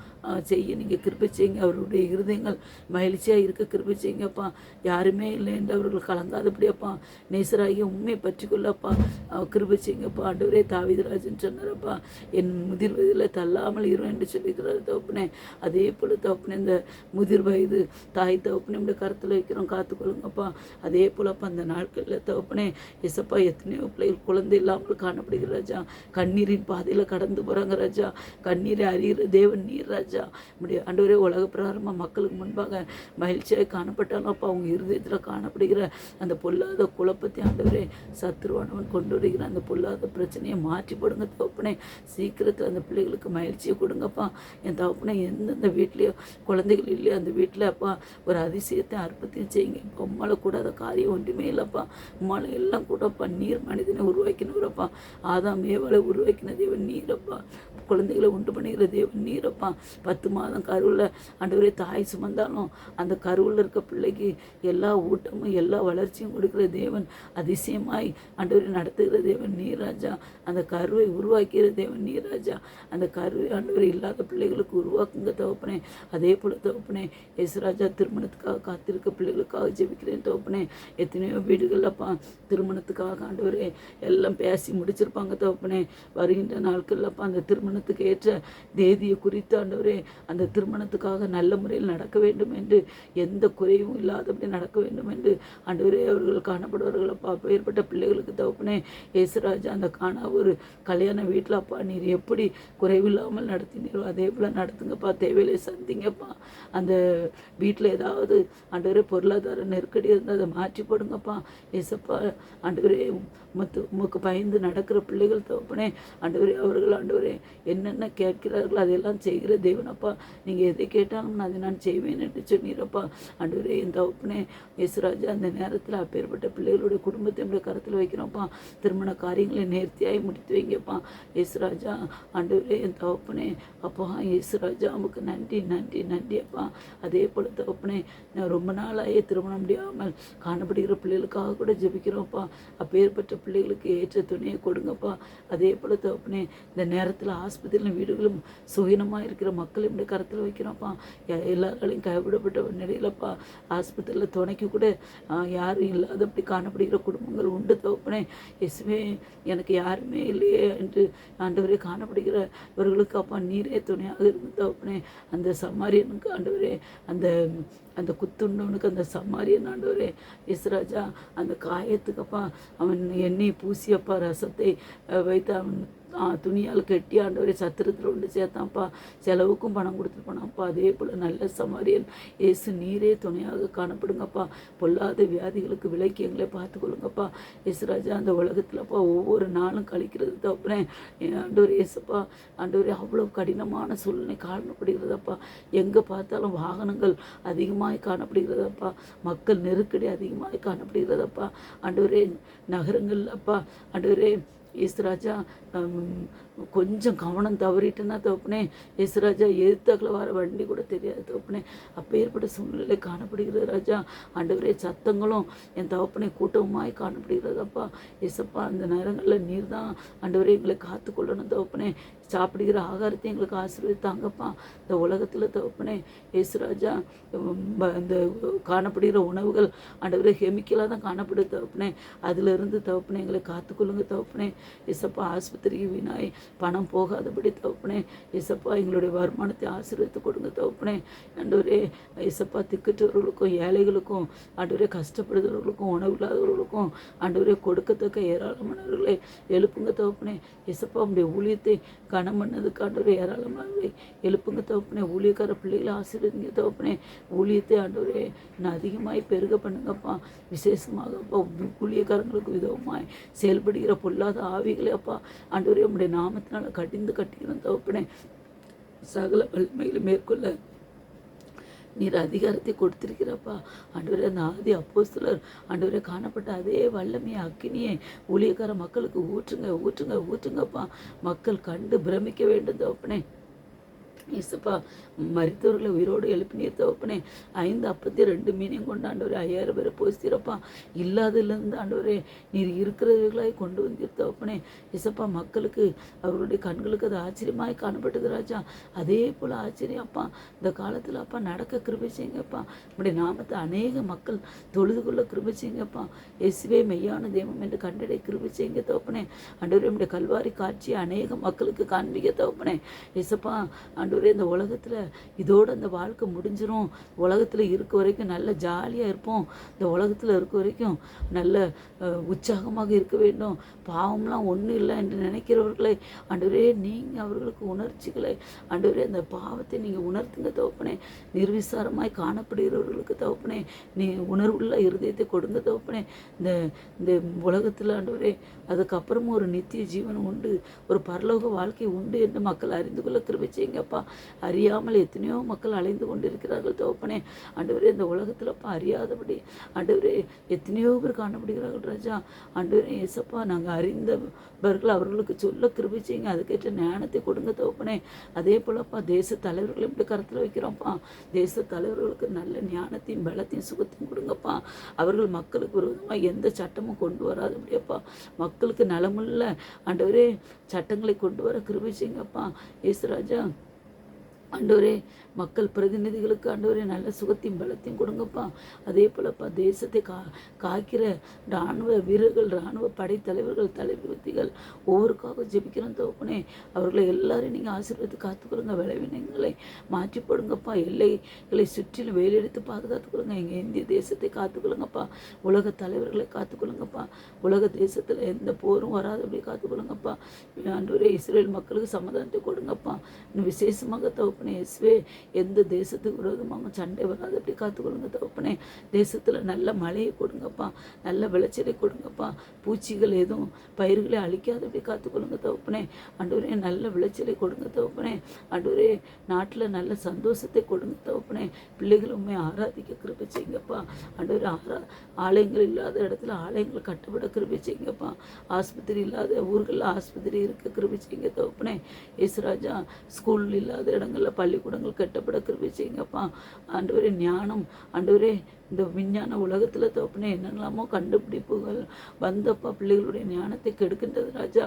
செய்ய நீங்கள் கிருபை செய்யுங்க. அவருடைய இருதயங்கள் மகிழ்ச்சியாக இருக்க கிருபை செய்யுங்கப்பா. யாருமே இல்லை என்று அவர்கள் கலங்காதபடியாப்பா நேசராகி உண்மையை பற்றி கொள்ளப்பா கிருபை செய்யுங்கப்பா. ஆண்டவரே தாவீதுராஜன் சொன்னாரப்பா, என் முதிர் வயதில் தள்ளாமல் இரு என்று சொல்லிக்கிறார் தகப்பனே. அதே போல் தகப்பனே இந்த முதிர் வயது தாய் தகப்பனே நம்முடைய கருத்தில் வைக்கிறோம், காத்துக்கொள்ளுங்கப்பா. அதே போலப்பா அந்த நாட்களில் தகப்பனே எசப்பா எத்தனையோ பிள்ளைகள் குழந்தை இல்லாமல் காணப்படுகிற ராஜா. கண்ணீரின் பாதையில் கடந்து போகிறாங்க ராஜா. கண்ணீரை அறிகிற தேவன் நீர் ராஜா. நம்முடைய ஆண்டவரே உலக பிரகாரமாக மக்களுக்கு முன்பாக மகிழ்ச்சியாக காணப்பட்டாலும் அப்போ அவங்க இருதயத்தில் காணப்படுகிற அந்த பொல்லாத குழப்பத்தை ஆண்டவரே சத்துருவானவன் கொண்டு வருகிற அந்த பொல்லாத பிரச்சனையை மாற்றி போடுங்க தகப்பனே. சீக்கிரத்தில் அந்த பிள்ளைகளுக்கு மகிழ்ச்சியை கொடுங்கப்பா. என் தகப்பனே எந்தெந்த வீட்லேயோ குழந்தைகள் இல்லையோ அந்த வீட்டில் அப்பா ஒரு அதிசயத்தை அற்பத்தையும் செய்யுங்க. இப்போ உம்மால் கூடாத காரியம் ஒன்றுமே இல்லைப்பா. உம்மால் எல்லாம் கூடப்பா. நீர் மனிதனை உருவாக்கினவரப்பா. ஆதாம் ஏவாளை உருவாக்கின தேவன் நீரப்பா. குழந்தைகளை உண்டு பண்ணுகிற தேவன் நீரப்பா. 10 மாதம் கருவில் ஆண்டவரே தாய் சுமந்தாலும் அந்த கருவில் இருக்க பிள்ளைக்கு எல்லா ஊட்டமும் எல்லா வளர்ச்சியும் கொடுக்குற தேவன் அதிசயமாய் ஆண்டவரை நடத்துகிற தேவன் நீராஜா. அந்த கருவை உருவாக்கிற தேவன் நீராஜா. அந்த கருவை ஆண்டவரை இல்லாத பிள்ளைகளுக்கு உருவாக்குங்க தகப்பனே. அதே போல் தகப்பனே இயேசுராஜா திருமணத்துக்காக காத்திருக்க பிள்ளைகளுக்காக ஜெபிக்கிறேன் தகப்பனே. எத்தனையோ வீடுகள்லப்பா திருமணத்துக்காக ஆண்டவரே எல்லாம் பேசி முடிச்சிருப்பாங்க தகப்பனே. வருகின்ற நாட்கள்லப்பா அந்த திருமணத்துக்கு ஏற்ற தேதியை குறித்து ஆண்டவரே அந்த திருமணத்துக்காக நல்ல முறையில் நடக்க வேண்டும் என்று எந்த குறையும் இல்லாதபடி நடக்க வேண்டும் என்று ஆண்டவரே அவர்கள் காணப்படுவார்கள் அப்பா. ஏற்பட்ட பிள்ளைகளுக்கு தகப்பனே இயேசுராஜா அந்த ஒரு கல்யாண வீட்டில் அப்பா நீர் எப்படி குறைவில்லாமல் நடத்தினீரோ அதே போல் நடத்துங்கப்பா. தேவையில்லை சந்திங்கப்பா. அந்த வீட்டில் ஏதாவது ஆண்டவரே பொருளாதார நெருக்கடி இருந்தால் அதை மாற்றி போடுங்கப்பா. ஏசப்பா ஆண்டவரே உமக்கு பயந்து நடக்கிற பிள்ளைகள் தகப்பனே ஆண்டவரே அவர்கள் ஆண்டவரே என்னென்ன கேட்கிறார்கள் அதையெல்லாம் செய்கிற தேவனப்பா. நீங்கள் எதை கேட்டாலும் அதை நான் செய்வேன் என்று சொன்னீரப்பா. ஆண்டவரே என் தகப்பனே இயேசுராஜா அந்த நேரத்தில் அப்பேற்பட்ட பிள்ளைகளுடைய குடும்பத்தை நம்முடைய கருத்தில் வைக்கிறோம்ப்பா. திருமண காரியங்களை நேர்த்தியாகி முடித்து வைங்கப்பா இயேசுராஜா. ஆண்டவரே என் தகப்பனே அப்பா இயேசுராஜா உமக்கு நன்றி நன்றி நன்றி அப்பா. அதே போல் தகப்பனே நான் ரொம்ப நாளாயே திருமணம் முடியாமல் காணப்படுகிற பிள்ளைகளுக்காக கூட ஜெபிக்கிறோம்ப்பா. அப்பேற்பட்ட பிள்ளைகளுக்கு ஏற்ற துணையை கொடுங்கப்பா. அதே போல் தகப்பனே இந்த நேரத்தில் ஆஸ்பத்திரியிலும் வீடுகளும் சுகீனமாக இருக்கிற மக்கள் இப்படி கருத்தில் வைக்கிறோம்ப்பா. எல்லாராலையும் கைவிடப்பட்ட நிலையிலப்பா ஆஸ்பத்திரியில் துணைக்கு கூட யாரும் இல்லாதபடி காணப்படுகிற குடும்பங்கள் உண்டு தகப்பனே. இயேசுவே எனக்கு யாருமே இல்லையே என்று ஆண்டவரே காணப்படுகிறவர்களுக்கு அப்பா நீரே துணையாக இருந்து தகப்பனே. அந்த சமாரியனுக்கு ஆண்டவரே அந்த அந்த குத்துண்டவனுக்கு அந்த சமாரியன் ஆண்டவரே இயேசுராஜா அந்த காயத்துக்கப்பா அவன் எண்ணெய் பூசியப்பா ரசத்தை வைத்து அவன் துணியால் கட்டி ஆண்டவரை சத்திரத்தில் ஒன்று சேர்த்தான்ப்பா. செலவுக்கும் பணம் கொடுத்துட்டு போனான்ப்பா. அதே போல் நல்ல சமாரியன் இயேசு நீரே துணையாக காணப்படுங்கப்பா. பொல்லாத வியாதிகளுக்கு விலைக்கு எங்களை பார்த்துக்கொள்ளுங்கப்பா இயேசுராஜா. அந்த உலகத்தில்ப்பா ஒவ்வொரு நாளும் கழிக்கிறது தப்புனே ஆண்டவர் இயேசுப்பா. ஆண்டவரே அவ்வளோ கடினமான சூழ்நிலை காணப்படுகிறதப்பா. எங்கே பார்த்தாலும் வாகனங்கள் அதிகமாக காணப்படுகிறதப்பா. மக்கள் நெருக்கடி அதிகமாக காணப்படுகிறதப்பா. ஆண்டவரே நகரங்கள்லப்பா ஆண்டவரே இயேசுராஜா கொஞ்சம் கவனம் தவறிட்டுன்னா தோப்புனே இயேசுராஜா எதிர்த்தாக்கில் வர வண்டி கூட தெரியாது தோப்புனே. அப்போ ஏற்பட்ட சூழ்நிலை காணப்படுகிறது ராஜா. ஆண்டவரே சத்தங்களும் என் தகப்பனை கூட்டமாய் காணப்படுகிறதப்பா. இயேசப்பா அந்த நேரங்களில் நீர் தான் ஆண்டவரே எங்களை காத்துக்கொள்ளணும் தகப்பனே. சாப்பிடுகிற ஆகாரத்தை எங்களுக்கு ஆசீர்வதித்தாங்கப்பா. இந்த உலகத்தில் தகப்பனே இயேசுராஜா இந்த காணப்படுகிற உணவுகள் ஆண்டவரே கெமிக்கலாக தான் காணப்படுது தகப்பனே. அதிலிருந்து தகப்பனே எங்களை காத்துக்கொள்ளுங்க தகப்பனே. இயேசப்பா ஆஸ்பத்திரிக்கு வீணாய் பணம் போகாதபடி தகப்பனே. இயேசப்பா எங்களுடைய வருமானத்தை ஆசீர்வதித்து கொடுங்க தகப்பனே. ஆண்டவரே இயேசப்பா திக்கற்றவர்களுக்கும் ஏழைகளுக்கும் ஆண்டவரே கஷ்டப்படுகிறவர்களுக்கும் உணவு இல்லாதவர்களுக்கும் ஆண்டவரே கொடுக்கத்தக்க ஏராளமானவர்களை எழுப்புங்க தகப்பனே. இயேசப்பா உங்களுடைய ஊழியத்தை கனம் பண்ணதுக்கு ஆண்டவரே ஏராளமானவரை எழுப்புங்க தகப்பனே. ஊழியக்கார பிள்ளைகளை ஆசீர்வதிங்க தகப்பனே. ஊழியத்தை ஆண்டவரே நான் அதிகமாய் பெருக பண்ணுங்கப்பா. விசேஷமாகப்பா ஊழியக்காரங்களுக்கு விதமாய் செயல்படுகிற பொல்லாத ஆவிகளை அப்பா ஆண்டவரே உங்களுடைய நாமத்தினால கட்டிக்கிறோம் தகப்பனே. சகல வல்லமைகளை மேற்கொள்ள நீர் அதிகாரத்தை கொடுத்திருக்கிறப்பா. ஆண்டவரே, அந்த ஆதி அப்போஸ்தலர் ஆண்டவரே காணப்பட்ட அதே வல்லமையை அக்கினியை ஊழியக்கார மக்களுக்கு ஊற்றுங்க ஊற்றுங்க ஊற்றுங்கப்பா. மக்கள் கண்டு பிரமிக்க வேண்டும் தகப்பனே. இயேசுப்பா, மரித்தவர்களை உயிரோடு எழுப்பினீர் தகப்பனே. 5 அப்பத்தையும் 2 மீனையும் கொண்டு ஆண்டவரே 5000 பேரை போசிறப்பா. இல்லாததுலேருந்து ஆண்டவரே நீர் இருக்கிறவர்களாய் கொண்டு வந்தீர் தகப்பனே. இயேசப்பா, மக்களுக்கு அவருடைய கண்களுக்கு அது ஆச்சரியமாய் காணப்பட்டது ராஜா. அதே போல் ஆச்சரியம் அப்பா இந்த காலத்தில் அப்பா நடக்க கிருபை செய்யுங்கப்பா. நம்முடைய நாமத்தை அநேக மக்கள் தொழுது கொள்ள கிருபை செய்யுங்கப்பா. இயேசுவே மெய்யான தெய்வம் என்று கண்டடை கிருபை செய்யுங்க தகப்பனே. ஆண்டவரே, நம்முடைய கல்வாரி காட்சியை அநேக மக்களுக்கு காண்பிக்க தகப்பனே. இயேசப்பா, ஆண்டவரே, இந்த உலகத்தில் இதோடு அந்த வாழ்க்கை முடிஞ்சிடும். உலகத்தில் இருக்க வரைக்கும் நல்ல ஜாலியாக இருப்போம். இந்த உலகத்தில் இருக்க வரைக்கும் நல்ல உற்சாகமாக இருக்க வேண்டும். பாவம்லாம் ஒன்றும் இல்லை என்று நினைக்கிறவர்களை ஆண்டவரே நீங்கள் அவர்களுக்கு உணர்ச்சிகளை ஆண்டவரே அந்த பாவத்தை நீங்கள் உணர்த்துங்க தகப்பனே. நிர்விசாரமாய் காணப்படுகிறவர்களுக்கு தகப்பனே நீ உணர்வுள்ள இருதயத்தை கொடுங்க தகப்பனே. இந்த இந்த உலகத்தில் ஆண்டவரே அதுக்கப்புறமும் ஒரு நித்திய ஜீவன் உண்டு, ஒரு பரலோக வாழ்க்கை உண்டு என்று மக்கள் அறிந்து கொள்ள கிருபை செய்யுங்கப்பா. அறியாமல் எத்தனையோ மக்கள் அலைந்து கொண்டிருக்கிறார்கள் தகப்பனே. ஆண்டவரே, இந்த உலகத்தில்ப்பா அறியாதபடி ஆண்டவரே எத்தனையோ பேர் காணப்படுகிறார்கள் ராஜா. ஆண்டவரே இயேசப்பா, நாங்கள் அறிந்தவர்கள் அவர்களுக்கு சொல்ல கிருபை செய்யுங்க. அதுக்கேற்ற ஞானத்தை கொடுங்க தகப்பனே. அதே போலப்பா தேச தலைவர்களை இப்படி கருத்தில் வைக்கிறோம்ப்பா. தேச தலைவர்களுக்கு நல்ல ஞானத்தையும் பலத்தையும் சுகத்தையும் கொடுங்கப்பா. அவர்கள் மக்களுக்கு விரோதமாக எந்த சட்டமும் கொண்டு வராதபடியப்பா. மக்களுக்கு நலமுள்ள ஆண்டவரே சட்டங்களை கொண்டு வர கிருபை செய்யுங்கப்பா. இயேசுராஜா, ஆண்டவரே மக்கள் பிரதிநிதிகளுக்கு ஆண்டவரே நல்ல சுகத்தையும் பலத்தையும் கொடுங்கப்பா. அதே போலப்பா தேசத்தை காக்கிற இராணுவ வீரர்கள், இராணுவ படைத்தலைவர்கள், தளபதிகள் ஒவ்வொருக்காக ஜெபிக்கிறோம் தகப்பனே. அவர்களை எல்லாரையும் நீங்கள் ஆசீர்வதித்து காத்துக்கொள்ளுங்க. விளைவினங்களை மாற்றி போடுங்கப்பா. எல்லைகளை சுற்றிலும் வேலையெடுத்து பாதுகாத்துக்கொள்ளுங்க. எங்கள் இந்திய தேசத்தை காத்துக்கொள்ளுங்கப்பா. உலக தலைவர்களை காத்துக்கொள்ளுங்கப்பா. உலக தேசத்தில் எந்த போரும் வராதபடி காத்துக்கொள்ளுங்கப்பா. ஆண்டவரே, இஸ்ரேல் மக்களுக்கு சமாதானத்தை கொடுங்கப்பா. இன்னும் விசேஷமாக தகப்பனே இயேசுவே எந்த தேசத்துக்கு விரோதமாக சண்டை வராது அப்படி காத்துக்கொள்ளுங்க தகப்பனே. தேசத்தில் நல்ல மழையை கொடுங்கப்பா. நல்ல விளைச்சலை கொடுங்கப்பா. பூச்சிகள் எதுவும் பயிர்களை அழிக்காத அப்படி காத்துக்கொள்ளுங்க தகப்பனே. ஆண்டவரே, நல்ல விளைச்சலை கொடுங்க தகப்பனே. ஆண்டவரே, நாட்டில் நல்ல சந்தோஷத்தை கொடுங்க தகப்பனே. பிள்ளைகள் உண்மை ஆராதிக்க கிருபை செய்யுங்கப்பா. ஆண்டவரே, ஆலயங்கள் இல்லாத இடத்துல ஆலயங்கள் கட்டப்பட கிருபை செய்யுங்கப்பா. ஆஸ்பத்திரி இல்லாத ஊர்களில் ஆஸ்பத்திரி இருக்க கிருபை செய்யுங்க தகப்பனே. இயேசுராஜா, ஸ்கூல் இல்லாத இடங்களில் பள்ளிக்கூடங்கள் கட்டப்பட கிருபை செய்யுங்கப்பா. ஆண்டவரே, ஞானம் ஆண்டவரே இந்த விஞ்ஞான உலகத்தில் தோப்பினே என்னெல்லாமோ கண்டுபிடிப்புகள் வந்தப்பா பிள்ளைகளுடைய ஞானத்தை கெடுக்கின்றது ராஜா.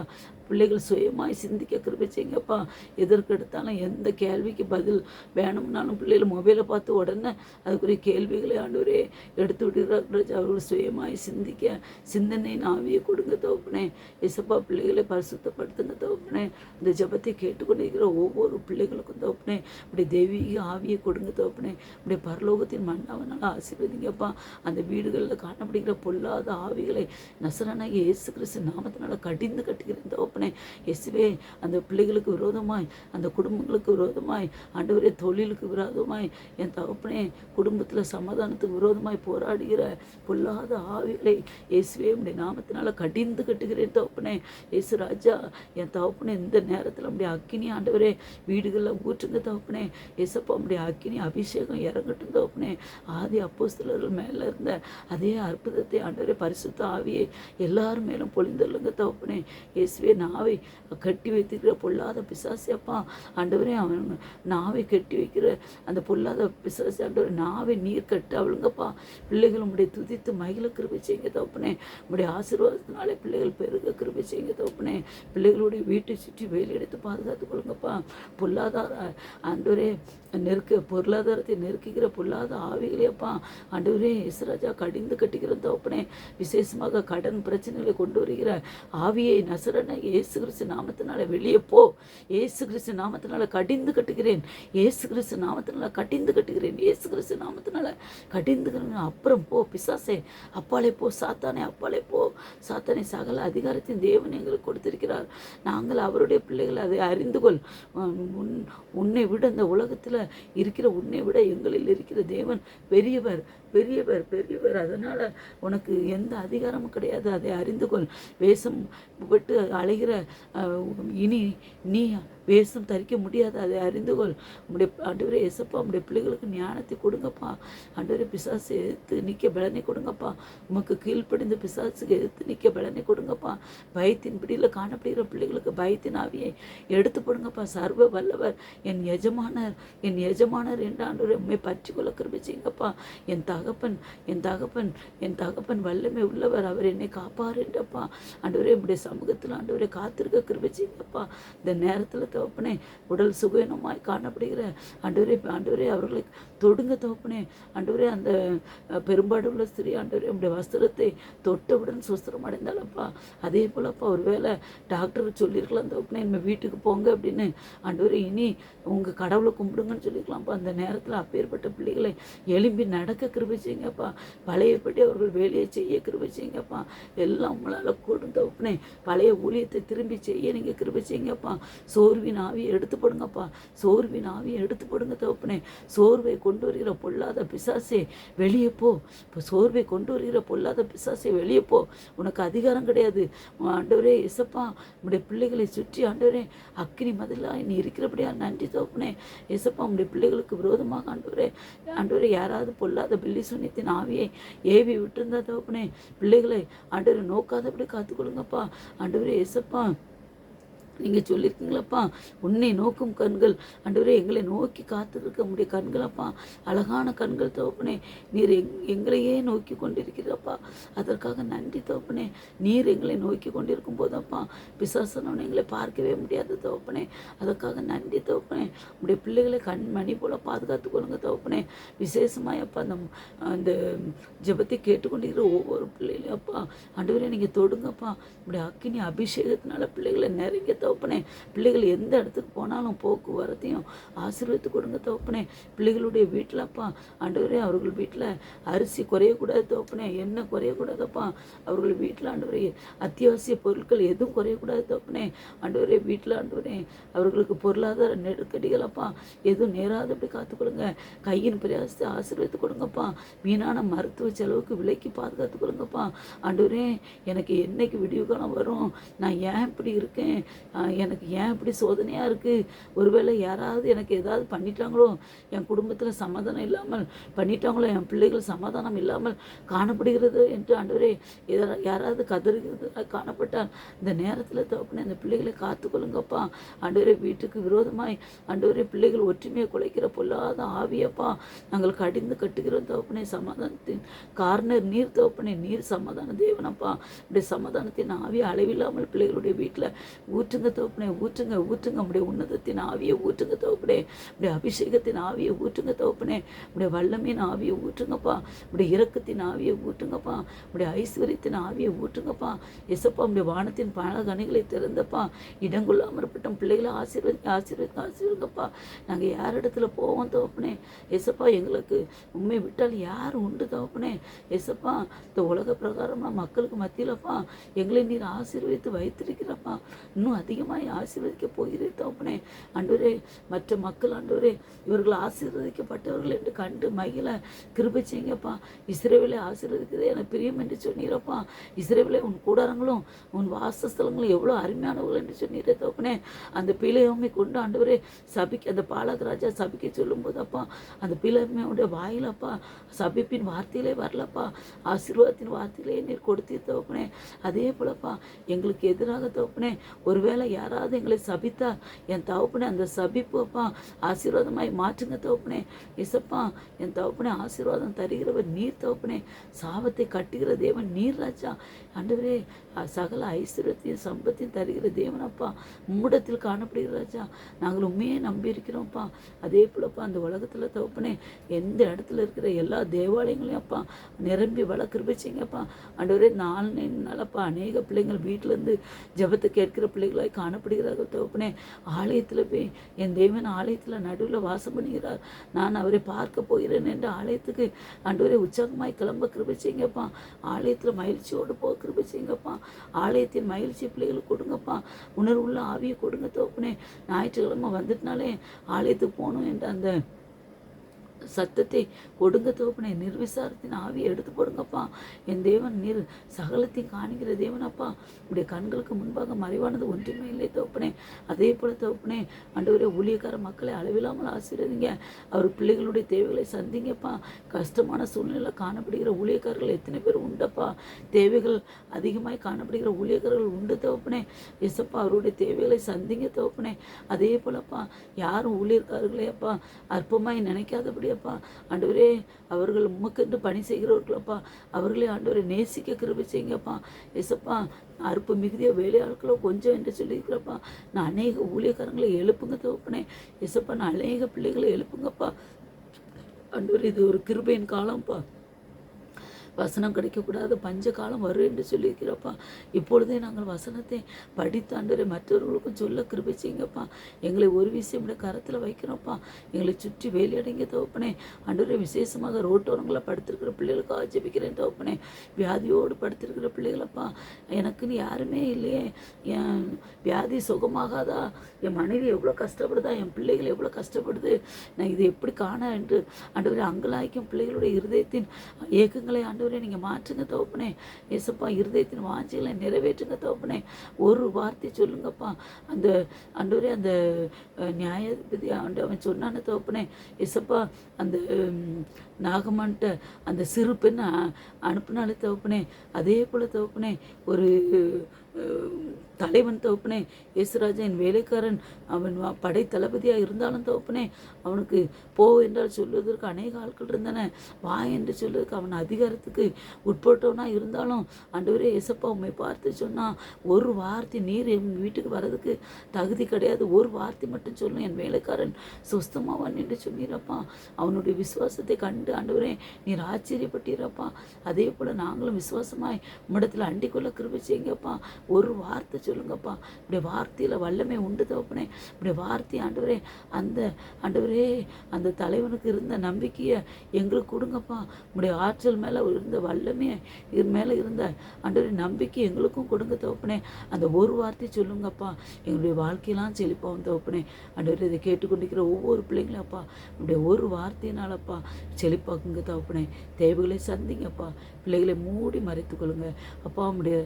பிள்ளைகள் சுயமாய் சிந்திக்க கிருபை செய்யுங்கப்பா. எதற்கு எடுத்தாலும் எந்த கேள்விக்கு பதில் வேணும்னாலும் பிள்ளைகள் மொபைலை பார்த்து உடனே அதுக்குரிய கேள்விகளை ஆண்டவரே எடுத்து விடுகிறார் ராஜா. அவர்கள் சுயமாய் சிந்திக்க சிந்தனையின் ஆவியை கொடுங்க தோப்பினே. இசப்பா, பிள்ளைகளை பரிசுத்தப்படுத்துங்க தோப்பினே. இந்த ஜபத்தை கேட்டுக்கொண்டிருக்கிற ஒவ்வொரு பிள்ளைகளுக்கும் தோப்பினே இப்படி தெய்வீக ஆவியை கொடுங்க தோப்பினே. இப்படி பரலோகத்தின் மன்னாவனால ஆசீர்வதிங்கப்பா. அந்த வீடுகளில் காணப்படுகிற பொல்லாத ஆவிகளை நசரனாகிய இயேசு கிறிஸ்து நாமத்தினால கடிந்து கட்டுகிறேன் தோப்பினே. இயேசுவே, அந்த பிள்ளைகளுக்கு விரோதமாய், அந்த குடும்பங்களுக்கு விரோதமாய், ஆண்டவரே தொழிலுக்கு விரோதமாய், என் தகப்பனே குடும்பத்தில் சமாதானத்துக்கு விரோதமாய் போராடுகிற பொல்லாத ஆவிகளை இயேசுவே உடைய நாமத்தினால கடிந்து கட்டுகிறேன் தகப்பனே. இயேசு ராஜா, என் தகப்பனே இந்த நேரத்தில் உடைய அக்கினி ஆண்டவரே வீடுகளில் ஊற்றுங்க தகப்பனே. இயேசப்பா, உடைய அக்கினி அபிஷேகம் இறங்கட்டும் தகப்பனே. ஆதி அப்போஸ்தலர்கள் மேலே இருந்த அதே அற்புதத்தை ஆண்டவரே பரிசுத்த ஆவியை எல்லாரும் மேலும் பொழிந்தள்ளுங்க தகப்பனே. இயேசுவே, நாவை கட்டி வைத்திருக்கிற பொல்லாத பிசாசு அப்பா ஆண்டவரே, அவன் நாவை கட்டி வைக்கிற அந்த பொல்லாத பிசாசு ஆண்டவரே நாவை நீர் கட்டு அவளுங்கப்பா. பிள்ளைகள் உடைய துதித்து மகிழ கிருபை செய்யுங்க தகப்பனே. உடைய ஆசீர்வாதத்தினாலே பிள்ளைகள் பெருக கிருபை செய்யுங்க தகப்பனே. பிள்ளைகளுடைய வீட்டை சுற்றி வேலை எடுத்து பாதுகாத்துக் கொள்ளுங்கப்பா. பொல்லாதார ஆண்டவரே பொருளாதாரத்தை நெருக்குகிற பொல்லாத ஆவிகளையப்பா ஆண்டவரே இயேசுராஜா கடிந்து கட்டுகிற தகப்பனே. விசேஷமாக கடன் பிரச்சனைகளை கொண்டு வருகிற ஆவியை நசரன இயேசு கிறிஸ்து நாமத்தினால வெளியே போ. இயேசு கிறிஸ்து நாமத்தினால கடிந்து கட்டுகிறேன். இயேசு கிறிஸ்து நாமத்தினால கடிந்து கட்டுகிறேன். இயேசு கிறிஸ்து நாமத்தினால கடிந்து அப்புறம் போ பிசாசே, அப்பாலே போ. சாத்தானே, அப்பாலே போ. சாத்தானே, சகல அதிகாரத்தின் தேவன் எங்களுக்கு கொடுத்திருக்கிறார். நாங்கள் அவருடைய பிள்ளைகள், அதை அறிந்து கொள். உன்னை விட இந்த உலகத்தில் இருக்கிற உன்னை விட எங்களில் இருக்கிற தேவன் பெரியவர் பெரியவர் பெரியவர். அதனால் உனக்கு எந்த அதிகாரமும் கிடையாது. அதை அறிந்து கொள். வேஷம் விட்டு அலைகிற இனி நீ வேஷம் தரிக்க முடியாது, அதை அறிந்து கொள். உங்களுடைய ஆண்டவரே இயேசப்பா உங்களுடைய பிள்ளைகளுக்கு ஞானத்தை கொடுங்கப்பா. ஆண்டவரே பிசாசு எதிர்த்து நிற்க பலனை கொடுங்கப்பா. உமக்கு கீழ்ப்படிந்து பிசாசுக்கு எதிர்த்து நிற்க பலனை கொடுங்கப்பா. பயத்தின் பிடியில் காணப்படுகிற பிள்ளைகளுக்கு பயத்தின் ஆவியை எடுத்து போடுங்கப்பா. சர்வ வல்லவர் என் எஜமானர், என் எஜமானர் என்ற ஆண்டவரே உண்மை பற்றி கொள்ள கிருபை செய்யுங்கப்பா. என் தகப்பன், என் தகப்பன், என் தகப்பன் வல்லமை உள்ளவர், அவர் என்னை காப்பார் என்றப்பா. ஆண்டவரே உடைய சமூகத்தில் ஆண்டவரே காத்திருக்க கிருபை செய்யுங்கப்பா. இந்த நேரத்தில் தகப்பனே உடல் சுகவீனமாய் காணப்படுகிற ஆண்டவரே அவர்களை தொடுங்க தகப்பனே. ஆண்டவரே அந்த பெரும்பாடுள்ள ஸ்திரீ ஆண்டவரே உடைய வஸ்திரத்தை தொட்டவுடன் சுஸ்திரம் அடைந்தாலப்பா. அதே போலப்பா ஒருவேளை டாக்டர் சொல்லியிருக்கலாம் தகப்பனே நம்ம வீட்டுக்கு போங்க அப்படின்னு. ஆண்டவரே இனி உங்கள் கடவுளை கும்பிடுங்கன்னு சொல்லியிருக்கலாம்ப்பா. அந்த நேரத்தில் அப்பேற்பட்ட பிள்ளைகளை எழும்பி நடக்க கிருபை செய்யுங்கப்பா. பழையபடி அவர்கள் வேலையை செய்ய கிருபை செய்யுங்கப்பா. எல்லாம் உங்களால் கூடும் தகப்பனே. பழைய ஊழியத்தை திரும்பி செய்ய நீங்கள் கிருபை செய்யுங்கப்பா. சோர்வின் ஆவியை எடுத்து போடுங்கப்பா. சோர்வின் ஆவியை எடுத்து போடுங்க தகப்பனே. சோர்வை கொண்டு வருகிற பொல்லாத பிசாசே வெளியே போ. இப்போ சோர்வை கொண்டு வருகிற பொல்லாத பிசாசே வெளியே போ. உனக்கு அதிகாரம் கிடையாது. ஆண்டவரே இயேசப்பா உங்களுடைய பிள்ளைகளை சுற்றி ஆண்டவரே அக்கினி மதிலாக நீ இருக்கிறபடியா நன்றி தகப்பனே. இயேசப்பா உங்களுடைய பிள்ளைகளுக்கு விரோதமாக ஆண்டவரே யாராவது பொல்லாத பில்லி சுனித்தின் ஆவியை ஏவி விட்டுருந்தா தகப்பனே பிள்ளைகளை ஆண்டவரை நோக்காதபடி காத்துக்கொள்ளுங்கப்பா. ஆண்டவரே இயேசப்பா நீங்கள் சொல்லியிருக்கீங்களப்பா, உன்னை நோக்கும் கண்கள் ஆண்டவரே எங்களை நோக்கி காத்திருக்க முடிய கண்களப்பா. அழகான கண்கள் தகப்பனே. நீர் எங்களையே நோக்கி கொண்டிருக்கிறப்பா. அதற்காக நன்றி தகப்பனே. நீர் எங்களை நோக்கி கொண்டிருக்கும் போதப்பா பிசாசனவனை எங்களை பார்க்கவே முடியாது தகப்பனே. அதற்காக நன்றி தகப்பனே. உடைய பிள்ளைகளை கண்மணி போல பாதுகாத்து கொள்ளுங்க தகப்பனே. விசேஷமாயப்பா அந்த ஜெபத்தை கேட்டுக்கொண்டிருக்கிற ஒவ்வொரு பிள்ளைகளையும் அப்பா ஆண்டவரே நீங்கள் தொடுங்கப்பா. உடைய அக்கினி அபிஷேகத்தினால பிள்ளைகளை நெருங்க தகப்பனே. பிள்ளைகள் எந்த இடத்துக்கு போனாலும் போக்குவரத்தையும் ஆசீர்வதித்து கொடுங்க தகப்பனே. பிள்ளைகளுடைய வீட்டில் அப்பா ஆண்டவரே அவர்கள் வீட்டில் அரிசி குறையக்கூடாது தகப்பனே. எண்ணெய் குறையக்கூடாதப்பா. அவர்கள் வீட்டில் ஆண்டவரே அத்தியாவசிய பொருட்கள் எதுவும் குறையக்கூடாது தகப்பனே. ஆண்டவரே வீட்டில் ஆண்டவரே அவர்களுக்கு பொருளாதார நெருக்கடிகள் அப்பா எதுவும் நேராதபடி காத்துக்கொள்ளுங்க. கையின் பிரயாசத்தை ஆசீர்வதித்து கொடுங்கப்பா. வீணான மருத்துவ செலவுக்கு விலைக்கு பாதுகாத்து கொடுங்கப்பா. ஆண்டவரே எனக்கு என்னைக்கு விடிவு காலம் வரும், நான் ஏன் இப்படி இருக்கேன், எனக்கு ஏன் இப்படி சோதனையாக இருக்குது, ஒருவேளை யாராவது எனக்கு ஏதாவது பண்ணிட்டாங்களோ, என் குடும்பத்தில் சமாதானம் இல்லாமல் பண்ணிட்டாங்களோ, என் பிள்ளைகள் சமாதானம் இல்லாமல் காணப்படுகிறது என்று ஆண்டவரே யாராவது கதறுகிறது காணப்பட்டால் இந்த நேரத்தில் தகப்பனே அந்த பிள்ளைகளை காத்துக்கொள்ளுங்கப்பா. ஆண்டவரே வீட்டுக்கு விரோதமாய் ஆண்டவரே பிள்ளைகள் ஒற்றுமையை குலைக்கிற பொல்லாத ஆவியப்பா நாங்கள் கடிந்து கட்டுகிறோம் தகப்பனே. சமாதானத்தின் காரணர் நீர் தகப்பனே. நீர் சமாதான தேவனப்பா. இப்படி சமாதானத்தின் ஆவியை அளவில்லாமல் பிள்ளைகளுடைய வீட்டில் ஊற்றுங்க தகப்பனே. ஊற்றுங்க உடைய உன்னதத்தின் ஆவியை ஊற்றுங்க தகப்பனே. உடைய அபிஷேகத்தின் ஆவியை ஊற்றுங்க தகப்பனே. உடைய வல்லமையின் ஆவியை ஊற்றுங்கப்பா. உடைய இரக்கத்தின் ஆவியை ஊற்றுங்கப்பா. உடைய ஐஸ்வர்யத்தின் ஆவியை ஊற்றுங்கப்பா. எசப்பா உடைய வானத்தின் பல கனிகளை திறந்தப்பா. இடங்கொள்ளாமற்பட்ட பிள்ளைகளை ஆசீர்வதிங்கப்பா. நாங்கள் யார் இடத்துல போவோம் தகப்பனே. எசப்பா எங்களுக்கு உண்மை விட்டால் யார் உண்டு தகப்பனே. எசப்பா இந்த உலக பிரகாரமாக மக்களுக்கு மத்தியிலப்பா எங்களை நீர் ஆசீர்வதித்து வைத்திருக்கிறப்பா. இன்னும் அதிகமாக ஆசீர்வதிக்க போகிறேன் தகப்பனே. ஆண்டவரே மற்ற மக்கள் ஆண்டவரே இவர்கள் ஆசீர்வதிக்கப்பட்டவர்கள் என்று கண்டு மகிழ கிருபை செய்யுங்கப்பா. இஸ்ரவேலை ஆசீர்வதிக்கிறது எனக்கு பிரியம் என்று சொன்னீரப்பா. இஸ்ரவேலை உன் கூடாரங்களும் உன் வாசஸ்தலங்களும் எவ்வளோ அருமையானவர்கள் என்று சொன்னீரே தகப்பனே. அந்த பிழையம்மை கொண்டு ஆண்டவரே சபிக்க அந்த பாலாக் ராஜா சபிக்க சொல்லும் போதப்பா அந்த பிழையம்மையுடைய வாயிலப்பா சபிப்பின் வார்த்தையிலே வரலப்பா, ஆசீர்வாதத்தின் வார்த்தையிலே நீர் கொடுத்தீர் தகப்பனே. அதே போலப்பா எங்களுக்கு எதிராக தகப்பனே ஒருவேளை யாராவது எங்களை சபித்தா என் தகப்பனே அந்த சபிப்பு அப்பா ஆசீர்வாதமாய் மாற்றுங்க தகப்பனே. இசப்பா என் தகப்பனே ஆசீர்வாதம் தருகிறவர் நீர் தகப்பனே. சாபத்தை கட்டுகிற தேவன் நீர் ராஜா. ஆண்டவரே சகல ஐஸ்வர்யத்தையும் சம்பத்தையும் தருகிற தேவனப்பா மூடத்தில் காணப்படுகிற ராஜா. நாங்கள் உண்மையே நம்பி இருக்கிறோம்ப்பா. அதே போலப்பா அந்த உலகத்தில் தகப்பனே எந்த இடத்துல இருக்கிற எல்லா தேவாலயங்களையும் அப்பா நிரம்பி கிருபை செய்யுங்கப்பா. ஆண்டவரே நாளப்பா அநேக பிள்ளைங்கள் வீட்டிலேருந்து ஜெபத்தை கேட்கிற பிள்ளைகளாய் காணப்படுகிறார்கள் தகப்பனே. ஆலயத்தில் போய் என் தேவன் ஆலயத்தில் நடுவில் வாசம் பண்ணுகிறார், நான் அவரை பார்க்க போகிறேன் என்று ஆலயத்துக்கு ஆண்டவரே உற்சாகமாய் கிளம்ப கிருபை செய்யுங்கப்பா. ஆலயத்தில் மகிழ்ச்சியோடு போக கிருபை செய்யுங்கப்பா. ஆலயத்தின் மகிழ்ச்சி பிள்ளைகளுக்கு கொடுங்கப்பா. உணர்வுள்ள ஆவியை கொடுங்க தகப்பனே. ஞாயிற்றுக்கிழமை வந்துட்டுனாலே ஆலயத்துக்கு போகணும் என்ற அந்த சத்தத்தை கொடுங்க தோப்பனே. நிர்விசாரத்தின் ஆவியை எடுத்து போடுங்கப்பா. என் தேவன் நீர் சகலத்தையும் காணுகிற தேவனப்பா. உடைய கண்களுக்கு முன்பாக மறைவானது ஒன்றுமே இல்லை தோப்பனே. அதே போல தோப்பனே ஆண்டவரே, ஊழியக்கார மக்களை அளவில்லாமல் ஆசீர்வதிங்க. அவர் பிள்ளைகளுடைய தேவைகளை சந்திங்கப்பா. கஷ்டமான சூழ்நிலை காணப்படுகிற ஊழியக்காரர்கள் எத்தனை பேர் உண்டப்பா. தேவைகள் அதிகமாய் காணப்படுகிற ஊழியக்காரர்கள் உண்டு தோப்பனே. எசப்பா, அவருடைய தேவைகளை சந்திங்க தோப்பனே. அதே போலப்பா யாரும் ஊழியக்காரர்களையப்பா அற்பமாய் நினைக்காதபடியப்பா ஆண்டவரே, அவர்கள் உமக்கென்று பணி செய்கிறவர்களப்பா, அவர்களே ஆண்டவரை நேசிக்க கிருபை செய்யுங்கப்பா. எசப்பா, அற்ப மிகுதிய வேலையாட்களோ கொஞ்சம் என்று சொல்லியிருக்கிறப்பா. நான் அநேக ஊழியக்காரங்களை எழுப்புங்க தோப்பனே. எசப்பா, நான் அநேக பிள்ளைகளை எழுப்புங்கப்பா. ஆண்டவர், இது ஒரு கிருபையின் காலம்ப்பா. வசனம் கிடைக்கக்கூடாது பஞ்ச காலம் வரும் என்று சொல்லியிருக்கிறப்பா. இப்பொழுதே நாங்கள் வசனத்தை படித்து ஆண்டவரை மற்றவர்களுக்கும் சொல்ல கிருபை செய்யுங்கப்பா. எங்களை ஒரு விஷயம் கரத்தில் வைக்கிறோம்ப்பா. எங்களை சுற்றி வேலையடைங்க தோப்பனே. ஆண்டவரை, விசேஷமாக ரோட்டோரங்களை படுத்திருக்கிற பிள்ளைகளுக்காக ஜெபிக்கிறேன் தோப்பனே. வியாதியோடு படுத்திருக்கிற பிள்ளைகளப்பா, எனக்குன்னு யாருமே இல்லையே, என் வியாதி சுகமாகாதா, என் மனைவி எவ்வளோ கஷ்டப்படுதா, என் பிள்ளைகள் எவ்வளோ கஷ்டப்படுது, நான் இதை எப்படி காண என்று ஆண்டவரை அங்கலாய்க்கும் பிள்ளைகளுடைய இருதயத்தின் ஏக்கங்களை ஆண்டவரை நீங்கள் மாற்றுங்க தோப்பனே. ஏசப்பா, இருதயத்தின் வாஞ்சிகளை நிறைவேற்றுங்க தோப்பனே. ஒரு வார்த்தை சொல்லுங்கப்பா. அந்த ஆண்டவரே, அந்த நியாயாதிபதி அவன் சொன்னான தோப்பனே. ஏசப்பா, அந்த நாகமான்ட்ட அந்த சிறு பெண்ணை அனுப்புனாலே தோப்பனே. அதே போல் தோப்பனே, ஒரு தலைவன் தோப்பனே, இயேசுராஜா என் வேலைக்காரன் அவன் படை தளபதியாக இருந்தாலும் தோப்பனே, அவனுக்கு போ என்றால் சொல்வதற்கு அநேக ஆட்கள் இருந்தன, வா என்று சொல்வதற்கு அவன் அதிகாரத்துக்கு உட்பட்டவனாக இருந்தாலும் ஆண்டவரே ஏசப்பா, உண்மை பார்த்து சொன்னால் ஒரு வார்த்தை, நீர் என் வீட்டுக்கு வர்றதுக்கு தகுதி கிடையாது, ஒரு வார்த்தை மட்டும் சொல்லணும், என் வேலைக்காரன் சுஸ்தமாவான் என்று சொன்னீரப்பா. அவனுடைய விசுவாசத்தை கண்டு ஆண்டவரே நீர் ஆச்சரியப்பட்டீரப்பா. அதே போல் நாங்களும் விசுவாசமாய் உம்மிடத்தில் அண்டிக்கொள்ள கிருபை செய்யுங்கப்பா. ஒரு வார்த்தை சொல்லுங்கப்பா. இப்படி வார்த்தையில் வல்லமை உண்டு தோப்பனே. இப்படி வார்த்தை ஆண்டவரே, அந்த ஆண்டவரே அந்த தலைவனுக்கு இருந்த நம்பிக்கையை எங்களுக்கு கொடுங்கப்பா. உடைய ஆற்றல் மேலே இருந்த வல்லமே மேலே இருந்த ஆண்டவரே நம்பிக்கை எங்களுக்கும் கொடுங்க தோப்பனே. அந்த ஒரு வார்த்தை சொல்லுங்கப்பா. எங்களுடைய வாழ்க்கையெல்லாம் செழிப்பாகும் தோப்பனே. ஆண்டவரே, இதை கேட்டுக்கொண்டிருக்கிற ஒவ்வொரு பிள்ளைங்களும் அப்பா, உடைய ஒரு வார்த்தையினாலப்பா செழிப்பாக்குங்க தோப்பனே. தேவைகளை சந்திங்கப்பா. பிள்ளைகளை மூடி மறைத்து கொள்ளுங்க அப்பா. உடைய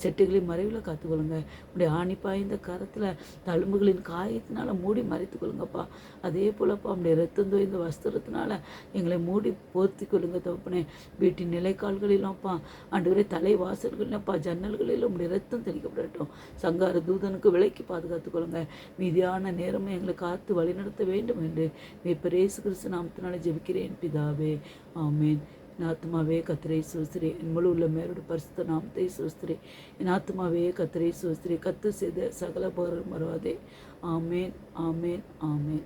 செட்டுகளை மறைவில் காத்துக்கொள்ளுங்க. உடைய ஆணி பாய்ந்த கரத்தில் தழும்புகளின் காயத்தினால மூடி மறைத்து கொள்ளுங்கப்பா. அதே போலப்பா உடைய ரத்தம் தோய்ந்த வஸ்திரத்தினால எங்களை மூடி போர்த்தி கொள்ளுங்க தோப்பனே. வீட்டின் நிலைக்கால்களிலும்ப்பா ஆண்டவரே, தலை வாசல்களிலும்ப்பா ஜன்னல்களிலும் உடைய ரத்தம் தெளிக்கப்படட்டும். சங்கார தூதனுக்கு விலைக்கு பாதுகாத்துக் கொள்ளுங்க. மீதியான நேரமும் எங்களை காத்து வழிநடத்த வேண்டும் என்று மேய்ப்பர் இயேசு கிறிஸ்து நாமத்தினால ஜெபிக்கிறேன் பிதாவே, ஆமேன். என் ஆத்மாவே கத்தரை சோஸ்திரி, என் முழு உள்ள மேலோட பரிசுத்த நாமத்தை சோஸ்திரி. என் ஆத்மாவே கத்தரை சோஸ்திரி, கத்து செய்த சகல போரம் மறவாதே. ஆமேன், ஆமேன், ஆமேன்.